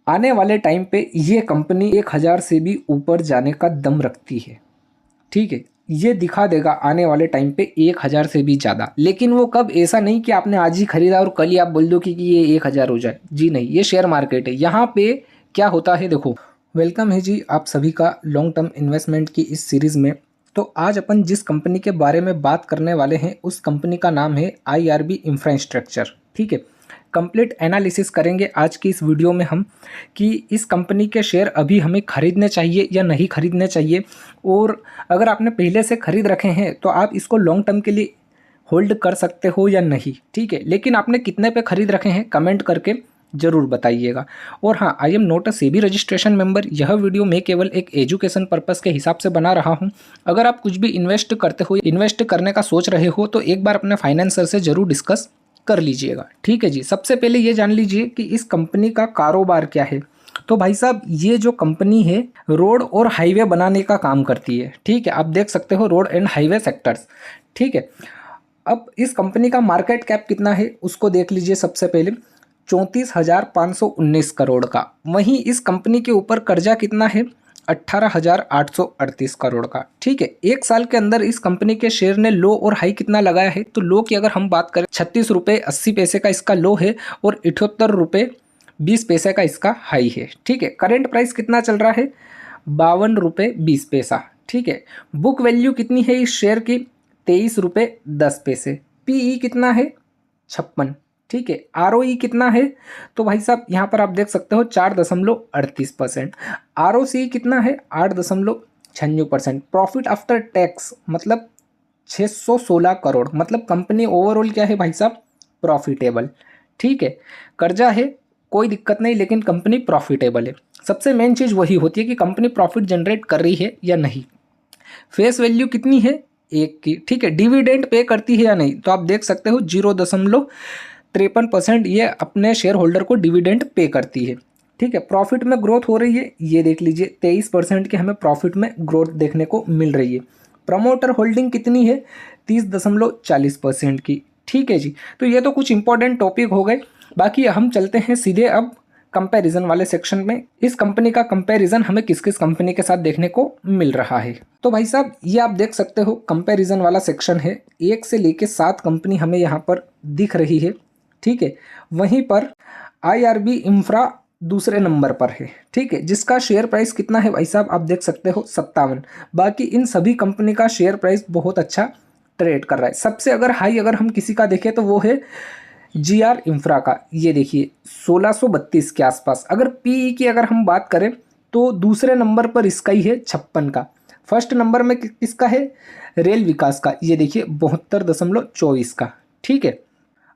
आने वाले टाइम पे ये कंपनी 1000 से भी ऊपर जाने का दम रखती है। ठीक है, ये दिखा देगा आने वाले टाइम पे 1000 से भी ज़्यादा। लेकिन वो कब, ऐसा नहीं कि आपने आज ही खरीदा और कल ही आप बोल दो कि ये 1000 हो जाए। जी नहीं, ये शेयर मार्केट है। यहाँ पे क्या होता है देखो। वेलकम है जी आप सभी का लॉन्ग टर्म इन्वेस्टमेंट की इस सीरीज़ में। तो आज अपन जिस कंपनी के बारे में बात करने वाले हैं उस कंपनी का नाम है IRB इंफ्रास्ट्रक्चर। ठीक है, कंप्लीट एनालिसिस करेंगे आज की इस वीडियो में हम कि इस कंपनी के शेयर अभी हमें खरीदने चाहिए या नहीं खरीदने चाहिए, और अगर आपने पहले से खरीद रखे हैं तो आप इसको लॉन्ग टर्म के लिए होल्ड कर सकते हो या नहीं। ठीक है, लेकिन आपने कितने पे खरीद रखे हैं कमेंट करके ज़रूर बताइएगा। और हाँ, I am not a SEBI registration member. यह वीडियो मैं केवल एक एजुकेशन पर्पस के हिसाब से बना रहा हूँ। अगर आप कुछ भी इन्वेस्ट करते हो, इन्वेस्ट करने का सोच रहे हो, तो एक बार अपने फाइनेंसर से ज़रूर डिस्कस कर लीजिएगा। ठीक है जी, सबसे पहले ये जान लीजिए कि इस कंपनी का कारोबार क्या है। तो भाई साहब, ये जो कंपनी है रोड और हाईवे बनाने का काम करती है। ठीक है, आप देख सकते हो रोड एंड हाईवे सेक्टर्स। ठीक है, अब इस कंपनी का मार्केट कैप कितना है उसको देख लीजिए। सबसे पहले 34,519 करोड़ का। वहीं इस कंपनी के ऊपर कर्जा कितना है, 18,838 करोड़ का। ठीक है, एक साल के अंदर इस कंपनी के शेयर ने लो और हाई कितना लगाया है, तो लो की अगर हम बात करें 36 रुपये 80 पैसे का इसका लो है और 78 रुपये 20 पैसे का इसका हाई है। ठीक है, करेंट प्राइस कितना चल रहा है, 52 रुपये 20 पैसा। ठीक है, बुक वैल्यू कितनी है इस शेयर की, 23 रुपये 10 पैसे। पीई कितना है, 56। ठीक है, ROE कितना है, तो भाई साहब यहाँ पर आप देख सकते हो 4.38%। ROC कितना है, 8.96%। प्रॉफिट आफ्टर टैक्स मतलब 616 करोड़। मतलब कंपनी ओवरऑल क्या है भाई साहब, प्रॉफिटेबल। ठीक है, कर्जा है कोई दिक्कत नहीं, लेकिन कंपनी प्रॉफिटेबल है। सबसे मेन चीज़ वही होती है कि कंपनी प्रॉफिट जनरेट कर रही है या नहीं। फेस वैल्यू कितनी है, 1 की। ठीक है, डिविडेंड पे करती है या नहीं, तो आप देख सकते हो 0.53% ये अपने शेयर होल्डर को डिविडेंड पे करती है। ठीक है, प्रॉफिट में ग्रोथ हो रही है, ये देख लीजिए 23% की हमें प्रॉफिट में ग्रोथ देखने को मिल रही है। प्रमोटर होल्डिंग कितनी है, 30.40% की। ठीक है जी, तो ये तो कुछ इंपॉर्टेंट टॉपिक हो गए। बाकी हम चलते हैं सीधे अब कंपैरिजन वाले सेक्शन में। इस कंपनी का कंपैरिजन हमें किस किस कंपनी के साथ देखने को मिल रहा है। तो भाई साहब ये आप देख सकते हो कंपैरिजन वाला सेक्शन है। 1 से लेके 7 कंपनी हमें यहाँ पर दिख रही है। ठीक है, वहीं पर IRB इंफ्रा दूसरे नंबर पर है। ठीक है, जिसका शेयर प्राइस कितना है भाई साहब, आप देख सकते हो 57। बाकी इन सभी कंपनी का शेयर प्राइस बहुत अच्छा ट्रेड कर रहा है। सबसे अगर हाई अगर हम किसी का देखें तो वो है GR इंफ्रा का। ये देखिए 1632 के आसपास। अगर PE की अगर हम बात करें तो दूसरे नंबर पर इसका ही है 56 का। फर्स्ट नंबर में किसका है, रेल विकास का। ये देखिए 72.24 का। ठीक है,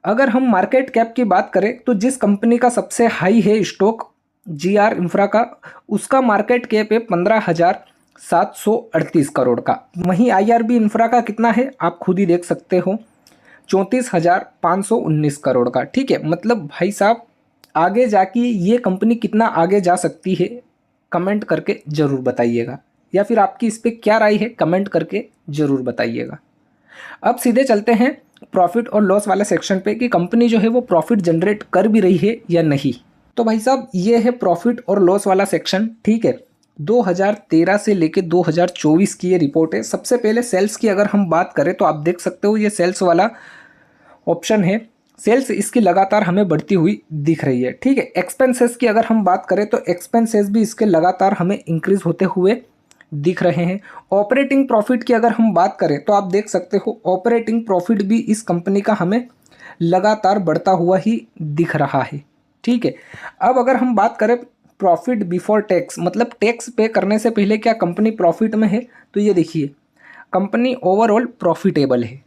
अगर हम मार्केट कैप की बात करें तो जिस कंपनी का सबसे हाई है स्टॉक GR इंफ्रा का, उसका मार्केट कैप है 15,738 करोड़ का। वहीं IRB इंफ्रा का कितना है आप खुद ही देख सकते हो, 34,519 करोड़ का। ठीक है, मतलब भाई साहब आगे जाके ये कंपनी कितना आगे जा सकती है कमेंट करके ज़रूर बताइएगा, या फिर आपकी इस पर क्या राय है कमेंट करके ज़रूर बताइएगा। अब सीधे चलते हैं प्रॉफिट और लॉस वाले सेक्शन पे कि कंपनी जो है वो प्रॉफिट जनरेट कर भी रही है या नहीं। तो भाई साहब ये है प्रॉफिट और लॉस वाला सेक्शन। ठीक है, 2013 से लेके 2024 की ये रिपोर्ट है। सबसे पहले सेल्स की अगर हम बात करें तो आप देख सकते हो ये सेल्स वाला ऑप्शन है। सेल्स इसकी लगातार हमें बढ़ती हुई दिख रही है। ठीक है, एक्सपेंसेस की अगर हम बात करें तो एक्सपेंसेस भी इसके लगातार हमें इंक्रीज होते हुए दिख रहे हैं। ऑपरेटिंग प्रॉफिट की अगर हम बात करें तो आप देख सकते हो ऑपरेटिंग प्रॉफिट भी इस कंपनी का हमें लगातार बढ़ता हुआ ही दिख रहा है। ठीक है, अब अगर हम बात करें प्रॉफिट बिफोर टैक्स, मतलब टैक्स पे करने से पहले क्या कंपनी प्रॉफिट में है, तो ये देखिए कंपनी ओवरऑल प्रॉफिटेबल है।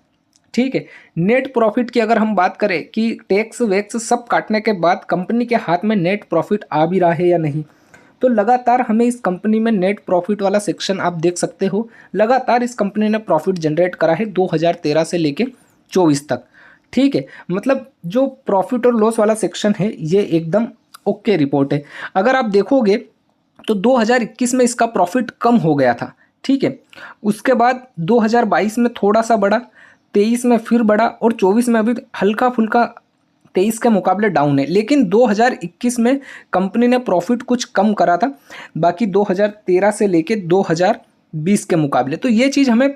ठीक है, नेट प्रॉफिट की अगर हम बात करें कि टैक्स वैक्स सब काटने के बाद कंपनी के हाथ में नेट प्रॉफिट आ भी रहा है या नहीं, तो लगातार हमें इस कंपनी में नेट प्रॉफिट वाला सेक्शन आप देख सकते हो। लगातार इस कंपनी ने प्रॉफिट जनरेट करा है 2013 से लेके 24 तक। ठीक है, मतलब जो प्रॉफिट और लॉस वाला सेक्शन है ये एकदम ओके रिपोर्ट है। अगर आप देखोगे तो 2021 में इसका प्रॉफिट कम हो गया था। ठीक है, उसके बाद 2022 में थोड़ा सा बढ़ा, 23 में फिर बढ़ा और 24 में अभी हल्का फुल्का 2023 के मुकाबले डाउन है, लेकिन 2021 में कंपनी ने प्रॉफिट कुछ कम करा था, बाकी 2013 से लेके 2020 के मुकाबले। तो ये चीज़ हमें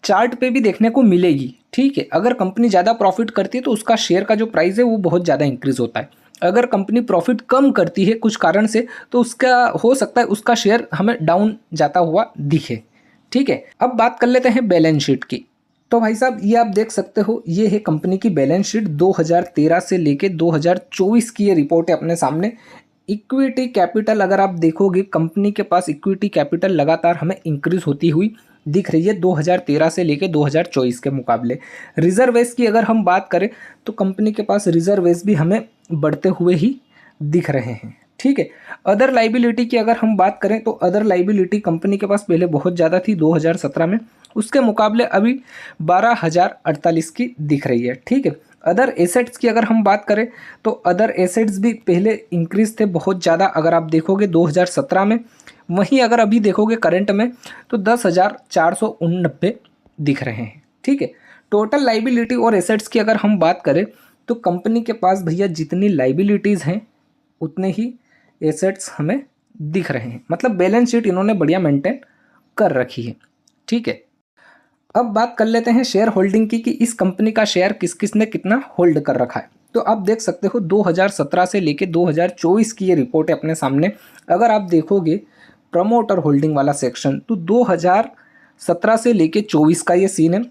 चार्ट पे भी देखने को मिलेगी, ठीक है। अगर कंपनी ज़्यादा प्रॉफिट करती है तो उसका शेयर का जो प्राइस है वो बहुत ज़्यादा इंक्रीज होता है। अगर कंपनी प्रॉफिट कम करती है कुछ कारण से तो उसका हो सकता है उसका शेयर हमें डाउन जाता हुआ दिखे, ठीक है। अब बात कर लेते हैं बैलेंस शीट की। तो भाई साहब ये आप देख सकते हो, ये है कंपनी की बैलेंस शीट 2013 से लेके 2024 की ये रिपोर्ट है अपने सामने। इक्विटी कैपिटल अगर आप देखोगे, कंपनी के पास इक्विटी कैपिटल लगातार हमें इंक्रीज होती हुई दिख रही है 2013 से लेके 2024 के मुकाबले। रिजर्वेस की अगर हम बात करें तो कंपनी के पास रिजर्वेस भी हमें बढ़ते हुए ही दिख रहे हैं, ठीक है। अदर लाइबिलिटी की अगर हम बात करें तो अदर लाइबिलिटी कंपनी के पास पहले बहुत ज़्यादा थी 2017 में, उसके मुकाबले अभी 12,048 की दिख रही है, ठीक है। अदर एसेट्स की अगर हम बात करें तो अदर एसेट्स भी पहले इंक्रीज थे बहुत ज़्यादा, अगर आप देखोगे 2017 में। वहीं अगर अभी देखोगे करंट में तो 10,489 दिख रहे हैं, ठीक है। टोटल लाइबिलिटी और एसेट्स की अगर हम बात करें तो कंपनी के पास भैया जितनी लाइबिलिटीज़ हैं उतने ही एसेट्स हमें दिख रहे हैं, मतलब बैलेंस शीट इन्होंने बढ़िया मेंटेन कर रखी है, ठीक है। अब बात कर लेते हैं शेयर होल्डिंग की कि इस कंपनी का शेयर किस किस ने कितना होल्ड कर रखा है। तो आप देख सकते हो 2017 से लेके 2024 की ये रिपोर्ट है अपने सामने। अगर आप देखोगे प्रमोटर होल्डिंग वाला सेक्शन तो 2017 से लेके 24 का ये सीन है।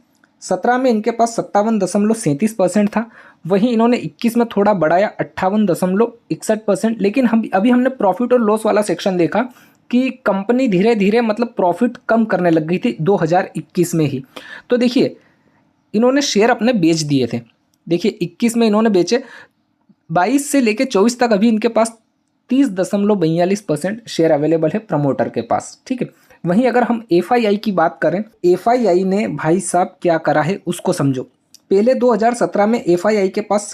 17 में इनके पास 57.37% था, वहीं इन्होंने 21 में थोड़ा बढ़ाया 58.61%। लेकिन अभी हमने प्रॉफिट और लॉस वाला सेक्शन देखा कि कंपनी धीरे धीरे मतलब प्रॉफिट कम करने लग गई थी 2021 में ही। तो देखिए इन्होंने शेयर अपने बेच दिए थे, देखिए 21 में इन्होंने बेचे, 22 से लेके 24 तक अभी इनके पास 30.42% शेयर अवेलेबल है प्रमोटर के पास, ठीक है। वहीं अगर हम एफआईआई की बात करें, एफआईआई ने भाई साहब क्या करा है उसको समझो। पहले 2017 में एफआईआई के पास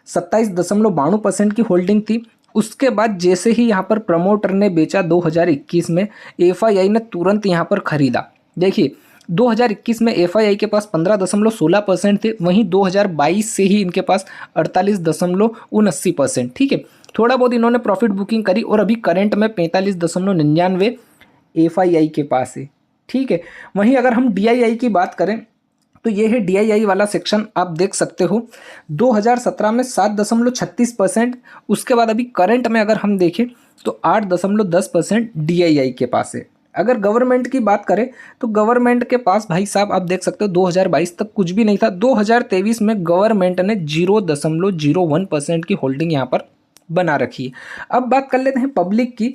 27.92% की होल्डिंग थी। उसके बाद जैसे ही यहाँ पर प्रमोटर ने बेचा 2021 में, एफआईआई ने तुरंत यहाँ पर खरीदा। देखिए 2021 में एफआईआई के पास 15.16% थे, वहीं 2022 से ही इनके पास 48.79%, ठीक है। थोड़ा बहुत इन्होंने प्रॉफिट बुकिंग करी और अभी करंट में 45.99 एफआईआई के पास है, ठीक है। वहीं अगर हम डीआईआई की बात करें तो ये है डीआईआई वाला सेक्शन, आप देख सकते हो 2017 में 7.36%, उसके बाद अभी करंट में अगर हम देखें तो 8.10% डीआईआई के पास है। अगर गवर्नमेंट की बात करें तो गवर्नमेंट के पास भाई साहब आप देख सकते हो 2022 तक कुछ भी नहीं था। 2023 में गवर्नमेंट ने 0.01% की होल्डिंग यहाँ पर बना रखी है। अब बात कर लेते हैं पब्लिक की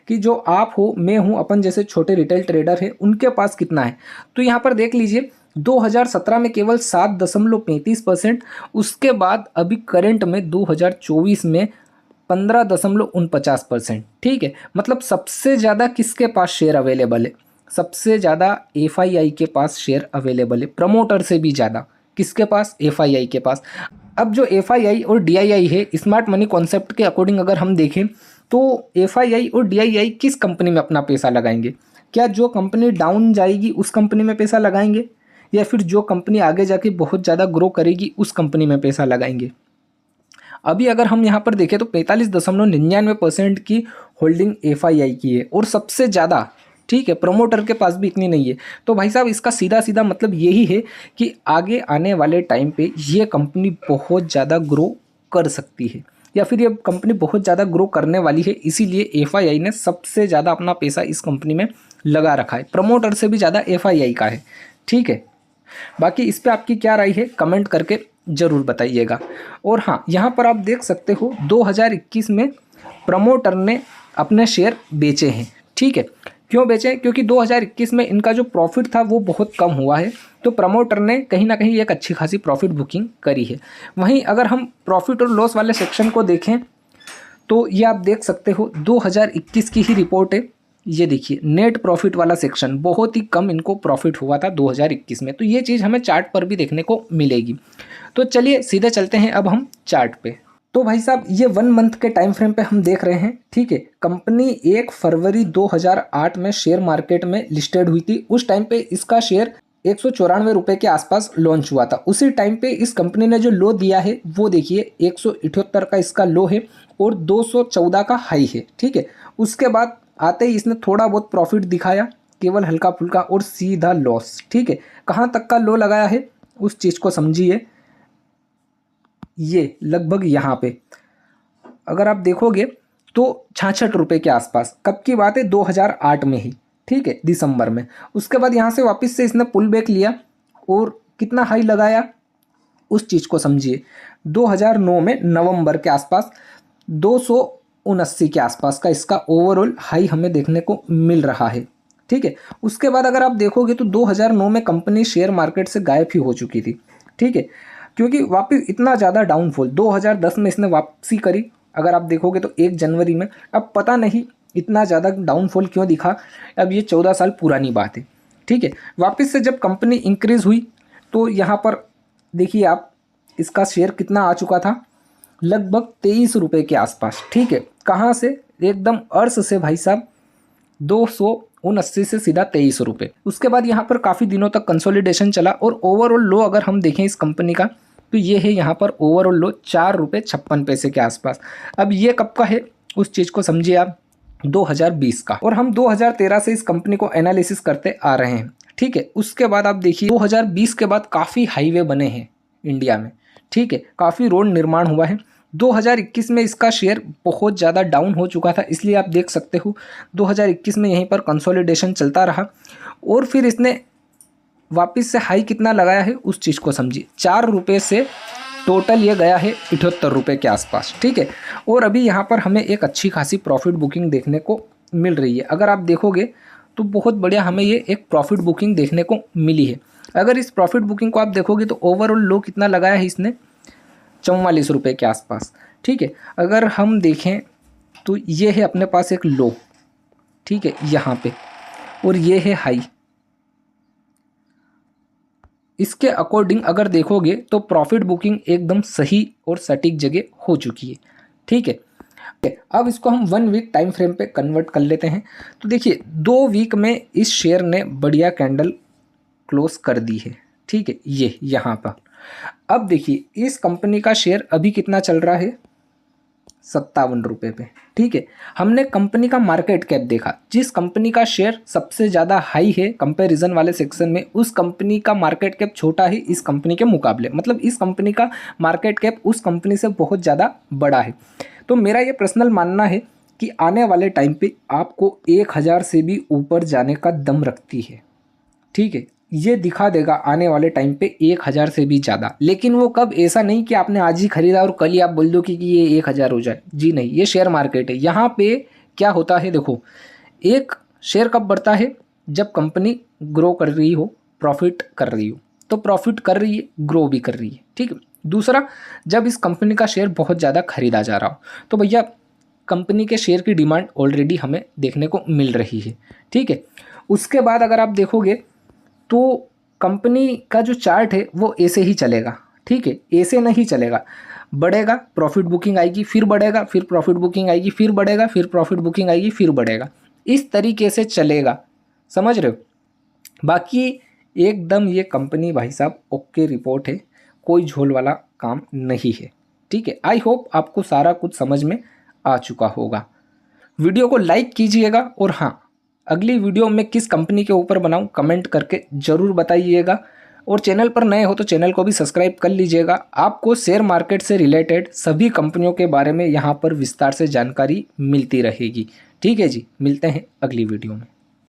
कि जो आप हो, मैं हूँ, अपन जैसे छोटे रिटेल ट्रेडर है, उनके पास कितना है। तो यहाँ पर देख लीजिए 2017 में केवल 7.35%, उसके बाद अभी करंट में 2024 में 15.49%, ठीक है। मतलब सबसे ज़्यादा किसके पास शेयर अवेलेबल है, सबसे ज़्यादा एफआईआई के पास शेयर अवेलेबल है, प्रमोटर से भी ज़्यादा किसके पास, एफआईआई के पास। अब जो एफआईआई और डीआईआई है, स्मार्ट मनी कॉन्सेप्ट के अकॉर्डिंग अगर हम देखें तो एफआईआई और डीआईआई किस कंपनी में अपना पैसा लगाएंगे? क्या जो कंपनी डाउन जाएगी उस कंपनी में पैसा लगाएंगे, या फिर जो कंपनी आगे जाके बहुत ज़्यादा ग्रो करेगी उस कंपनी में पैसा लगाएंगे? अभी अगर हम यहाँ पर देखें तो 45.99% की होल्डिंग एफआईआई की है और सबसे ज़्यादा, ठीक है, प्रमोटर के पास भी इतनी नहीं है। तो भाई साहब इसका सीधा सीधा मतलब यही है कि आगे आने वाले टाइम पे ये कंपनी बहुत ज़्यादा ग्रो कर सकती है, या फिर ये कंपनी बहुत ज़्यादा ग्रो करने वाली है, इसीलिए एफआईआई ने सबसे ज़्यादा अपना पैसा इस कंपनी में लगा रखा है। प्रमोटर से भी ज़्यादा एफआईआई का है, ठीक है। बाकी इस पर आपकी क्या राय है कमेंट करके ज़रूर बताइएगा। और हाँ, यहाँ पर आप देख सकते हो 2021 में प्रमोटर ने अपने शेयर बेचे हैं, ठीक है। क्यों बेचे? क्योंकि 2021 में इनका जो प्रॉफिट था वो बहुत कम हुआ है, तो प्रमोटर ने कहीं ना कहीं एक अच्छी खासी प्रॉफिट बुकिंग करी है। वहीं अगर हम प्रॉफिट और लॉस वाले सेक्शन को देखें तो ये आप देख सकते हो 2021 की ही रिपोर्ट है। ये देखिए नेट प्रॉफिट वाला सेक्शन, बहुत ही कम इनको प्रॉफिट हुआ था 2021 में, तो ये चीज़ हमें चार्ट पर भी देखने को मिलेगी। तो चलिए सीधे चलते हैं अब हम चार्ट पे। तो भाई साहब ये 1 मंथ के टाइम फ्रेम पे हम देख रहे हैं, ठीक है। कंपनी 1 फरवरी 2008 में शेयर मार्केट में लिस्टेड हुई थी। उस टाइम पे इसका शेयर 194 के आसपास लॉन्च हुआ था। उसी टाइम पे इस कंपनी ने जो लो दिया है वो देखिए 178 का इसका लो है और 214 का हाई है, ठीक है। उसके बाद आते ही इसने थोड़ा बहुत प्रॉफिट दिखाया, केवल हल्का फुल्का, और सीधा लॉस, ठीक है। कहाँ तक का लो लगाया है उस चीज़ को समझिए, ये लगभग यहाँ पे अगर आप देखोगे तो 66 के आसपास। कब की बात है, 2008 में ही, ठीक है, दिसंबर में। उसके बाद यहाँ से वापस से इसने पुल बैक लिया और कितना हाई लगाया उस चीज़ को समझिए। 2009 में नवंबर के आसपास 279 के आसपास का इसका ओवरऑल हाई हमें देखने को मिल रहा है, ठीक है। उसके बाद अगर आप देखोगे तो 2009 में कंपनी शेयर मार्केट से गायब ही हो चुकी थी, ठीक है, क्योंकि वापस इतना ज़्यादा डाउनफॉल 2010 में इसने वापसी करी। अगर आप देखोगे तो 1 जनवरी में, अब पता नहीं इतना ज़्यादा डाउनफॉल क्यों दिखा, अब ये 14 साल पुरानी बात है, ठीक है। वापस से जब कंपनी इंक्रीज़ हुई तो यहाँ पर देखिए आप, इसका शेयर कितना आ चुका था, लगभग 23 रुपये के आसपास, ठीक है। कहाँ से, एकदम अर्श से भाई साहब, 279 से सीधा 23 रुपये। उसके बाद यहाँ पर काफ़ी दिनों तक कंसोलिडेशन चला और ओवरऑल लो अगर हम देखें इस कंपनी का तो ये है यहाँ पर ओवरऑल लो 4.56 रुपये के आसपास। अब ये कब का है उस चीज़ को समझिए आप, 2020 का, और हम 2013 से इस कंपनी को एनालिसिस करते आ रहे हैं, ठीक है। उसके बाद आप देखिए 2020 के बाद काफ़ी हाईवे बने हैं इंडिया में, ठीक है, काफ़ी रोड निर्माण हुआ है। 2021 में इसका शेयर बहुत ज़्यादा डाउन हो चुका था, इसलिए आप देख सकते हो 2021 में यहीं पर कंसोलिडेशन चलता रहा और फिर इसने वापस से हाई कितना लगाया है उस चीज़ को समझिए, 4 रुपये से टोटल ये गया है 78 रुपये के आसपास, ठीक है। और अभी यहाँ पर हमें एक अच्छी खासी प्रॉफिट बुकिंग देखने को मिल रही है। अगर आप देखोगे तो बहुत बढ़िया हमें ये एक प्रॉफिट बुकिंग देखने को मिली है। अगर इस प्रॉफिट बुकिंग को आप देखोगे तो ओवरऑल लो कितना लगाया है इसने, 44 रुपये के आसपास, ठीक है। अगर हम देखें तो ये है अपने पास एक लो, ठीक है, यहाँ पे, और ये है हाई। इसके अकॉर्डिंग अगर देखोगे तो प्रॉफिट बुकिंग एकदम सही और सटीक जगह हो चुकी है, ठीक है। अब इसको हम 1 वीक टाइम फ्रेम पे कन्वर्ट कर लेते हैं। तो देखिए 2 वीक में इस शेयर ने बढ़िया कैंडल क्लोज कर दी है, ठीक है, ये यहाँ पर। अब देखिए इस कंपनी का शेयर अभी कितना चल रहा है, 57 रुपये पे, ठीक है। हमने कंपनी का मार्केट कैप देखा, जिस कंपनी का शेयर सबसे ज़्यादा हाई है कंपैरिजन वाले सेक्शन में, उस कंपनी का मार्केट कैप छोटा है इस कंपनी के मुकाबले, मतलब इस कंपनी का मार्केट कैप उस कंपनी से बहुत ज़्यादा बड़ा है। तो मेरा ये पर्सनल मानना है कि आने वाले टाइम पे आपको 1000 से भी ऊपर जाने का दम रखती है, ठीक है। ये दिखा देगा आने वाले टाइम पे 1000 से भी ज़्यादा, लेकिन वो कब, ऐसा नहीं कि आपने आज ही खरीदा और कल ही आप बोल दो कि ये 1000 हो जाए, जी नहीं। ये शेयर मार्केट है, यहाँ पे क्या होता है देखो, एक शेयर कब बढ़ता है, जब कंपनी ग्रो कर रही हो, प्रॉफिट कर रही हो, तो प्रॉफिट कर रही है, ग्रो भी कर रही है, ठीक है। दूसरा, जब इस कंपनी का शेयर बहुत ज़्यादा खरीदा जा रहा हो, तो भैया कंपनी के शेयर की डिमांड ऑलरेडी हमें देखने को मिल रही है, ठीक है। उसके बाद अगर आप देखोगे तो कंपनी का जो चार्ट है वो ऐसे ही चलेगा, ठीक है, ऐसे नहीं चलेगा, बढ़ेगा, प्रॉफिट बुकिंग आएगी, फिर बढ़ेगा, फिर प्रॉफिट बुकिंग आएगी, फिर बढ़ेगा, फिर प्रॉफिट बुकिंग आएगी, फिर बढ़ेगा, इस तरीके से चलेगा, समझ रहे हो। बाकी एकदम ये कंपनी भाई साहब ओके रिपोर्ट है, कोई झोल वाला काम नहीं है, ठीक है। आई होप आपको सारा कुछ समझ में आ चुका होगा। वीडियो को लाइक कीजिएगा और हाँ, अगली वीडियो में किस कंपनी के ऊपर बनाऊं कमेंट करके ज़रूर बताइएगा, और चैनल पर नए हो तो चैनल को भी सब्सक्राइब कर लीजिएगा। आपको शेयर मार्केट से रिलेटेड सभी कंपनियों के बारे में यहाँ पर विस्तार से जानकारी मिलती रहेगी, ठीक है जी। मिलते हैं अगली वीडियो में।